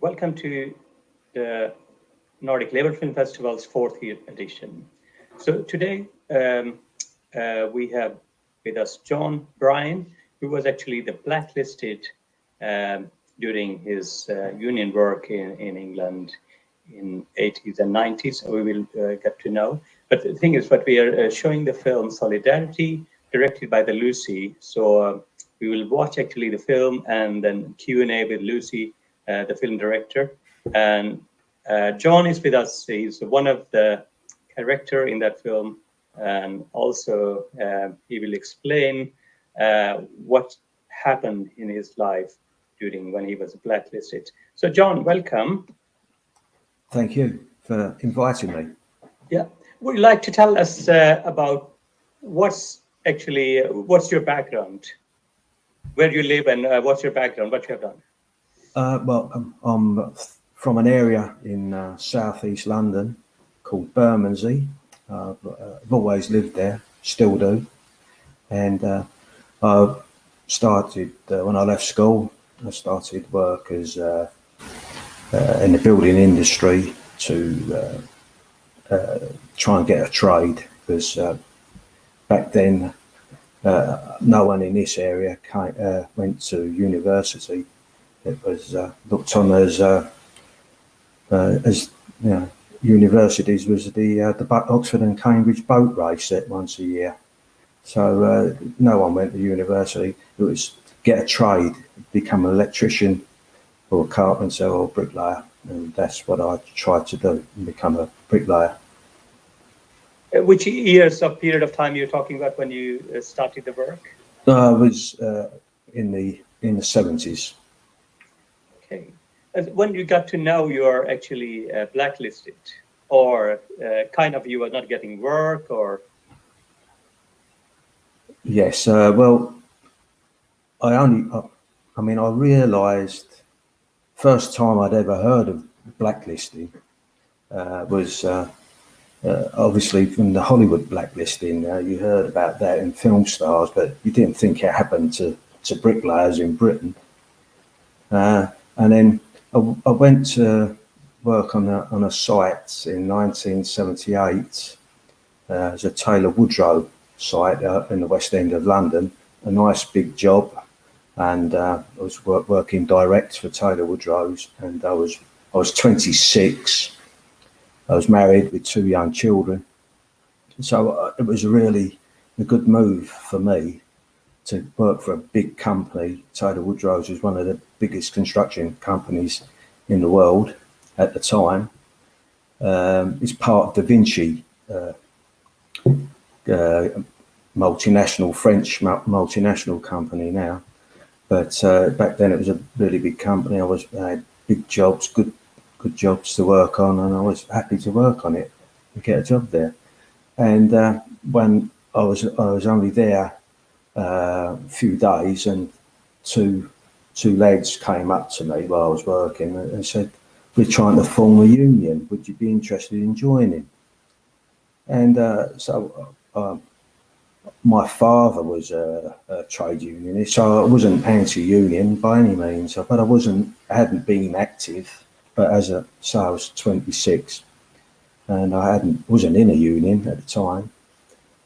Welcome to the Nordic Labour Film Festival's fourth year edition. So today we have with us Johan Bryan, who was actually the blacklisted during his union work in England in 80s and 90s. So we will get to know. But the thing is, we are showing the film Solidarity, directed by the Lucy. So we will watch actually the film and then Q&A with Lucy, the film director. And John is with us. He's one of the character in that film, and also he will explain what happened in his life during when he was blacklisted. So, John, welcome. Thank you for inviting me. Yeah, would you like to tell us about what's your background, where you live, and what's your background, what you have done? I'm from an area in southeast London called Bermondsey. I've always lived there, still do. And I started, when I left school, I started work as in the building industry to try and get a trade, because back then no one in this area went to university. It was looked on as you know, universities was the Oxford and Cambridge boat race set once a year. So no one went to university. It was get a trade, become an electrician or a carpenter or a bricklayer, and that's what I tried to do, become a bricklayer. Which years of period of time you're talking about when you started the work? I was in the 70s. Okay. When you got to know you're actually blacklisted, or kind of you were not getting work, or? Yes, well, I realised first time I'd ever heard of blacklisting was obviously from the Hollywood blacklisting. You heard about that in film stars, but you didn't think it happened to bricklayers in Britain. And then I went to work on a site in 1978 as a Taylor Woodrow site in the West End of London. A nice big job, and I was working direct for Taylor Woodrow's, and I was 26. I was married with 2 young children, so it was really a good move for me to work for a big company. Taylor Woodrow's was one of the biggest construction companies in the world at the time. It's part of Da Vinci, multinational, French multinational company now. But back then it was a really big company. I had big jobs, good jobs to work on, and I was happy to work on it and get a job there. And when I was only there a few days, and two lads came up to me while I was working and said, "We're trying to form a union. Would you be interested in joining?" And so my father was a trade unionist, so I wasn't anti-union by any means, but I hadn't been active. But I was 26, and I wasn't in a union at the time.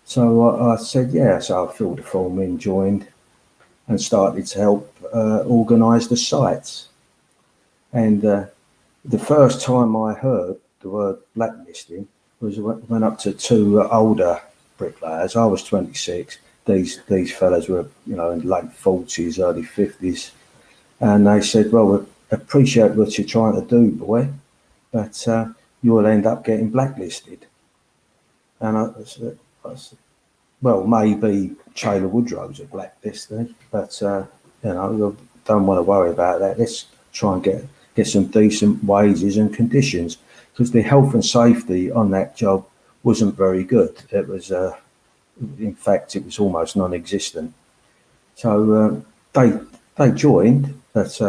So I said, yeah. So I filled the form in, joined, and started to help organise the sites. And the first time I heard the word blacklisting was went up to 2 older bricklayers. I was 26. These fellas were, in late 40s, early 50s, and they said, "Well, we appreciate what you're trying to do, boy, but you will end up getting blacklisted." And I said, well, maybe Taylor Woodrow's are blacklisted, but we don't want to worry about that. Let's try and get some decent wages and conditions, because the health and safety on that job wasn't very good. It was, in fact, it was almost non-existent. So they joined, but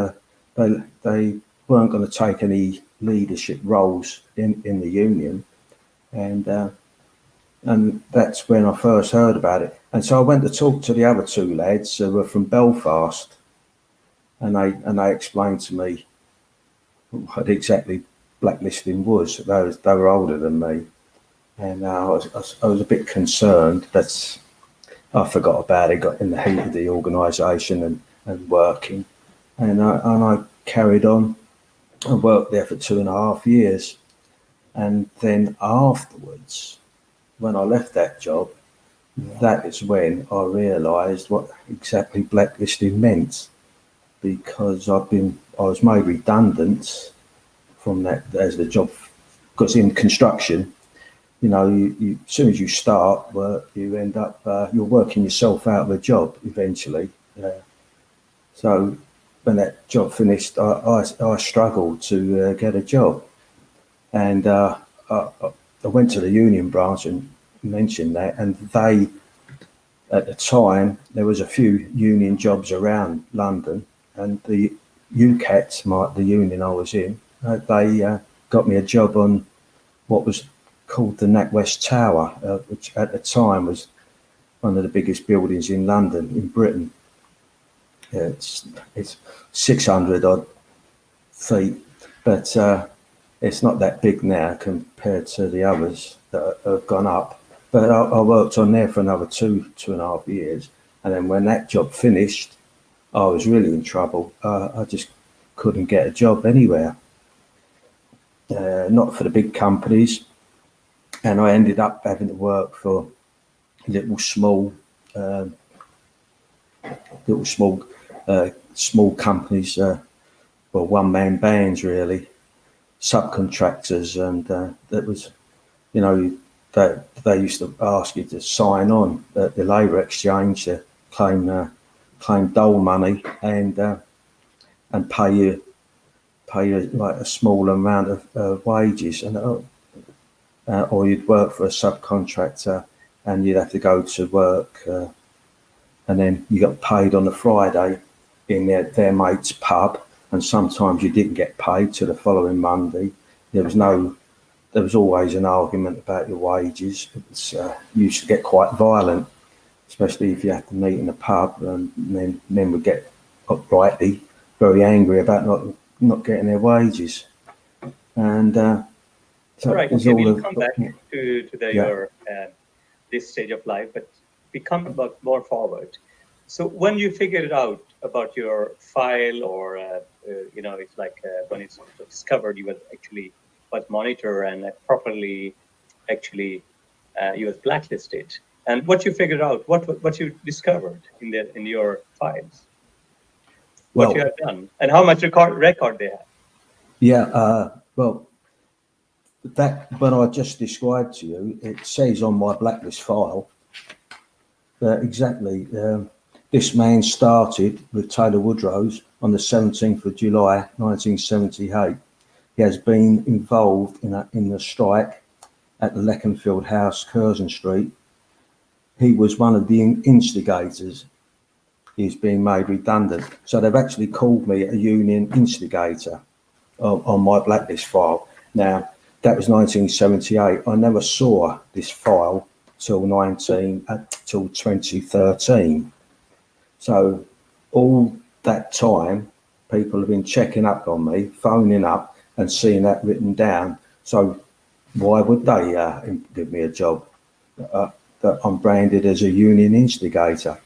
they weren't going to take any leadership roles in the union, and that's when I first heard about it. And so I went to talk to the other 2 lads who were from Belfast, and they explained to me what exactly blacklisting was. They were older than me, and I was a bit concerned, but I forgot about it. Got in the heat of the organisation and working, and I carried on. I worked there for 2.5 years, and then afterwards, when I left that job, that is when I realised what exactly blacklisting meant, because I was made redundant from that as the job, because in construction, you as soon as you start work, you end up you're working yourself out of a job eventually. So when that job finished, I struggled to get a job, and I went to the union branch and mentioned that, and they, at the time, there was a few union jobs around London, and the UCAT, the union I was in, they got me a job on what was called the NatWest Tower, which at the time was one of the biggest buildings in London, in Britain. It's 600 odd feet, but it's not that big now compared to the others that have gone up. But I worked on there for another 2.5 years, and then when that job finished, I was really in trouble. I just couldn't get a job anywhere, not for the big companies, and I ended up having to work for little small companies, well, one-man bands really, subcontractors, and that was, they used to ask you to sign on at the labour exchange to claim dole money and pay you like a small amount of wages, and or you'd work for a subcontractor and you'd have to go to work, and then you got paid on a Friday in their mate's pub, and sometimes you didn't get paid till the following Monday. There was always an argument about your wages. You used to get quite violent, especially if you had to meet in a pub, and then men would get rightly very angry about not getting their wages. And so right, okay, we'll come back to your this stage of life, but we come about more forward. So when you figured out about your file, or it's like when it's discovered you was monitored and properly you was blacklisted, and what you figured out, what you discovered in your files, what you have done, and how much record they have. Yeah, well, that what I just described to you, it says on my blacklist file that exactly this man started with Taylor Woodrow's on the 17th of July 1978. He has been involved in the strike at the Leconfield House, Curzon Street. He was one of the instigators. He's being made redundant. So they've actually called me a union instigator on my blacklist file. Now, that was 1978. I never saw this file till 2013. So all that time, people have been checking up on me, phoning up and seeing that written down. So why would they give me a job? That I'm branded as a union instigator.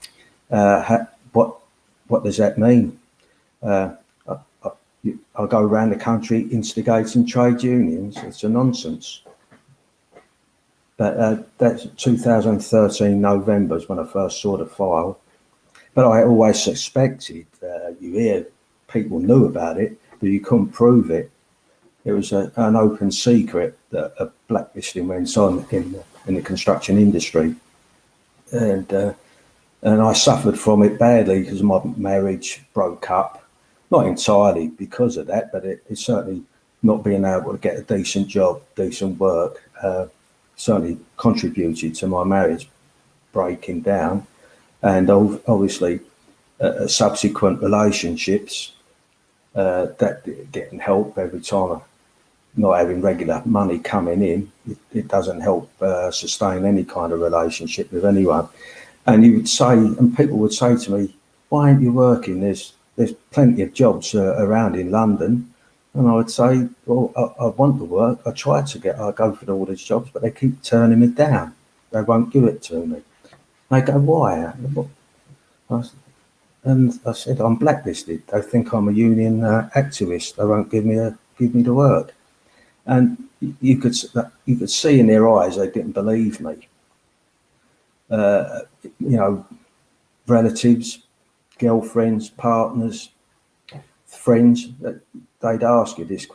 What does that mean? I go around the country instigating trade unions. It's a nonsense. But that's 2013 November is when I first saw the file. But I always suspected, you hear people knew about it, but you couldn't prove it. It was an open secret that a blacklisting went on in the construction industry. And I suffered from it badly because my marriage broke up. Not entirely because of that, but it's certainly not being able to get a decent job, decent work, certainly contributed to my marriage breaking down. And obviously subsequent relationships that getting help every time, not having regular money coming in, it doesn't help sustain any kind of relationship with anyone. And you would say, and people would say to me, why aren't you working? There's plenty of jobs around in London. And I would say, well, I want the work. I go for all these jobs, but they keep turning me down. They won't give it to me. They go, why? And I said, I'm blacklisted. They think I'm a union activist. They won't give me the work. And you could see in their eyes they didn't believe me. You know, relatives, girlfriends, partners, friends, they'd ask you this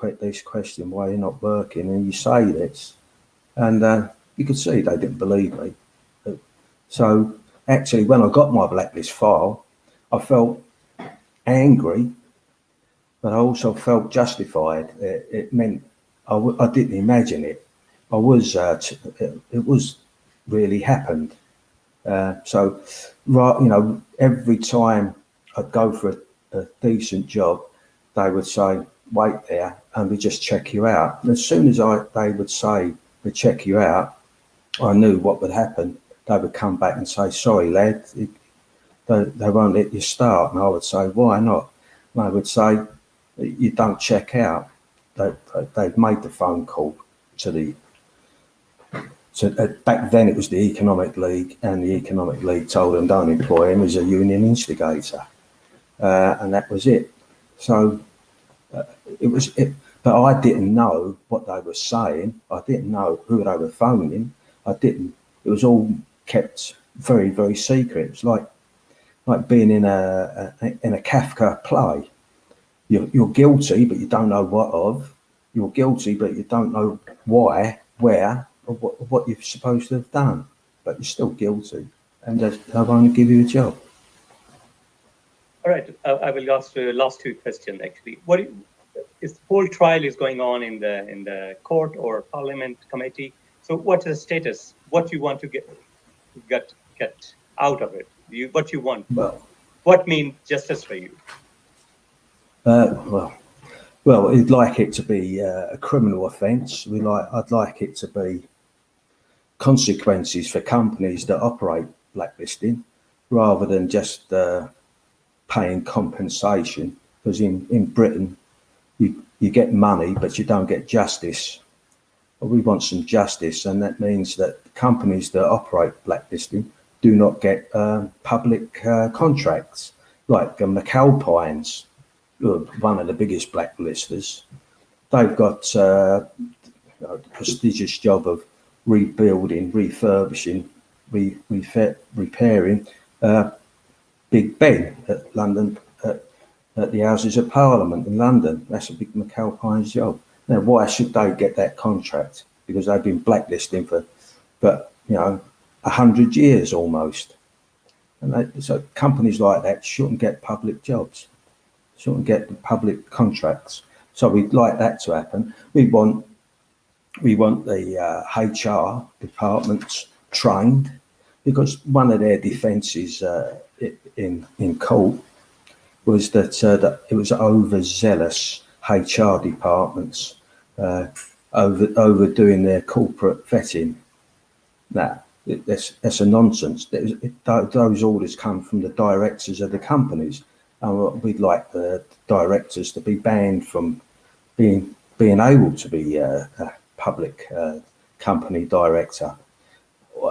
question, why you're not working, and you say this, and you could see they didn't believe me. So actually, when I got my blacklist file, I felt angry, but I also felt justified. It meant I didn't imagine it. It was really happened. So, right, you know, every time I'd go for a decent job, they would say, wait there, and we just check you out. And as soon as they would say, we check you out, I knew what would happen. They would come back and say, sorry, lad, they won't let you start. And I would say, why not? And they would say, you don't check out. They've made the phone call to the back then it was the Economic League, and the Economic League told them don't employ him as a union instigator, and that was it. So but I didn't know what they were saying. I didn't know who they were phoning. It was all kept very, very secret. It was like being in a Kafka play. You're guilty, but you don't know what of. You're guilty, but you don't know why, where, or what you're supposed to have done. But you're still guilty, and they'll only give you a job. All right, I will ask the last two questions actually. What is the whole trial is going on in the court or parliament committee? So what is the status? What you want to get out of it? What you want? What means justice for you? Well, we'd like it to be a criminal offence. I'd like it to be consequences for companies that operate blacklisting, rather than just paying compensation. Because in Britain, you get money, but you don't get justice. Well, we want some justice, and that means that companies that operate blacklisting do not get public contracts, like McAlpines, one of the biggest blacklisters. They've got the prestigious job of rebuilding, refurbishing, repairing Big Ben at London, at the Houses of Parliament in London. That's a big McAlpine's job. Now, why should they get that contract? Because they've been blacklisting for 100 years almost. And so companies like that shouldn't get public jobs, shouldn't get public contracts. So we'd like that to happen. We want the HR departments trained, because one of their defences in court was that it was overzealous HR departments overdoing their corporate vetting. That's a nonsense. Those orders come from the directors of the companies, and we'd like the directors to be banned from being able to be a public company director,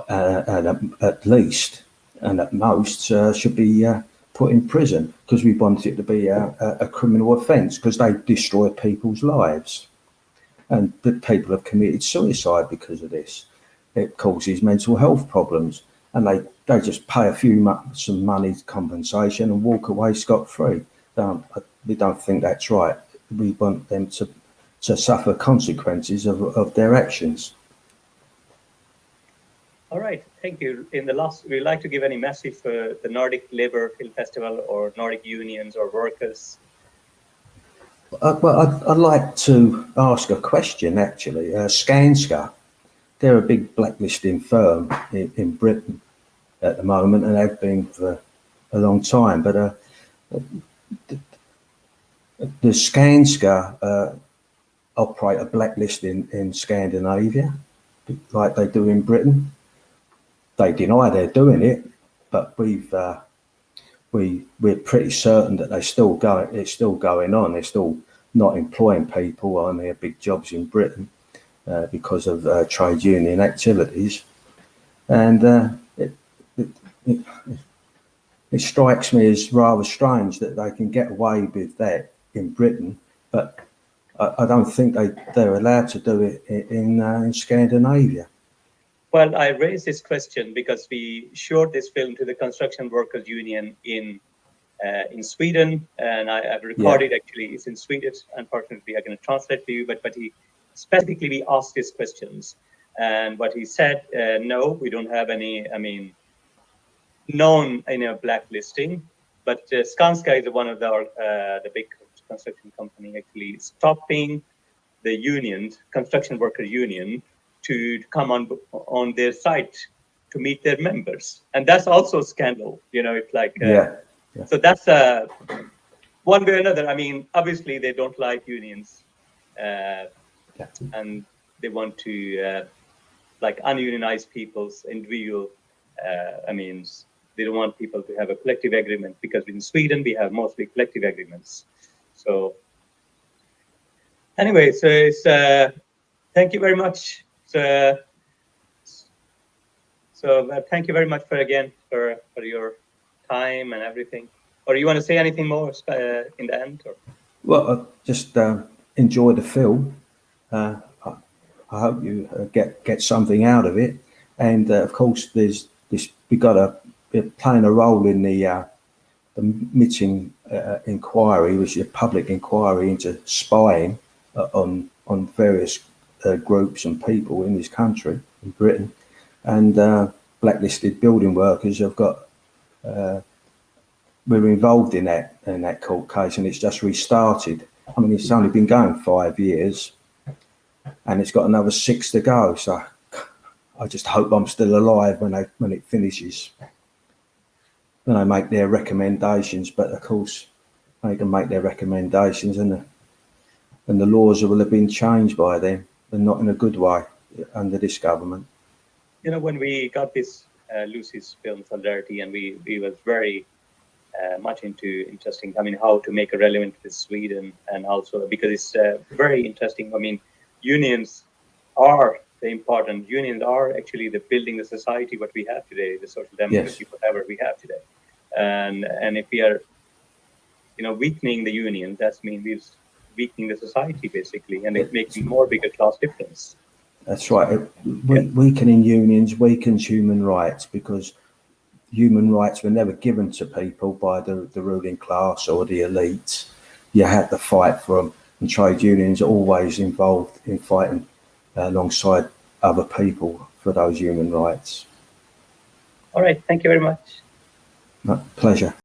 and at least and at most should be put in prison, because we want it to be a criminal offence, because they destroy people's lives, and the people have committed suicide because of this. It causes mental health problems, and they just pay some money compensation and walk away scot-free. We don't think that's right. We want them to suffer consequences of their actions. All right, thank you. In the last, we'd like to give any message for the Nordic Labour Film Festival or Nordic unions or workers? Well, I'd like to ask a question, actually. Skanska, they're a big blacklisting firm in Britain at the moment, and have been for a long time. But does Skanska operate a blacklist in Scandinavia, like they do in Britain? They deny they're doing it, but we're pretty certain that it's still going on. They're still not employing people on their big jobs in Britain because of trade union activities. And it strikes me as rather strange that they can get away with that in Britain, but I don't think they're allowed to do it in Scandinavia. Well, I raised this question because we showed this film to the Construction Workers Union in Sweden, and I've recorded. Actually, it's in Swedish. Unfortunately, I'm going to translate for you. But he specifically we asked these questions, and what he said, no, we don't have any. I mean, known blacklisting, but Skanska is one of the big construction company actually stopping the union, construction worker union, to come on their site to meet their members, and that's also a scandal. It's like so that's one way or another. I mean, obviously they don't like unions, and they want to like ununionize people's individual. I mean, they don't want people to have a collective agreement because in Sweden we have mostly collective agreements. So anyway, so it's thank you very much. So thank you very much for your time and everything. Or you want to say anything more in the end? Or? Well, just enjoy the film. I hope you get something out of it. And of course, there's this. We got playing a role in the Mitching inquiry, which is a public inquiry into spying on various groups and people in this country, in Britain, and blacklisted building workers have got. We're involved in that court case, and it's just restarted. I mean, it's only been going 5 years, and it's got another 6 to go. So I just hope I'm still alive when it finishes. When they make their recommendations, but of course they can make their recommendations, and the laws will have been changed by then, and not in a good way under this government. When we got this Lucy's film Solidarity, and we was very much into interesting. I mean, how to make it relevant with Sweden, and also because it's very interesting. I mean, unions are the important. Unions are actually the building the society what we have today, the social democracy, whatever we have today. And if we are, weakening the union, that means we're weakening the society basically, and it makes more bigger class difference. That's right. Weakening unions weakens human rights, because human rights were never given to people by the ruling class or the elite. You had to fight for them, and trade unions are always involved in fighting alongside other people for those human rights. All right. Thank you very much. Pleasure.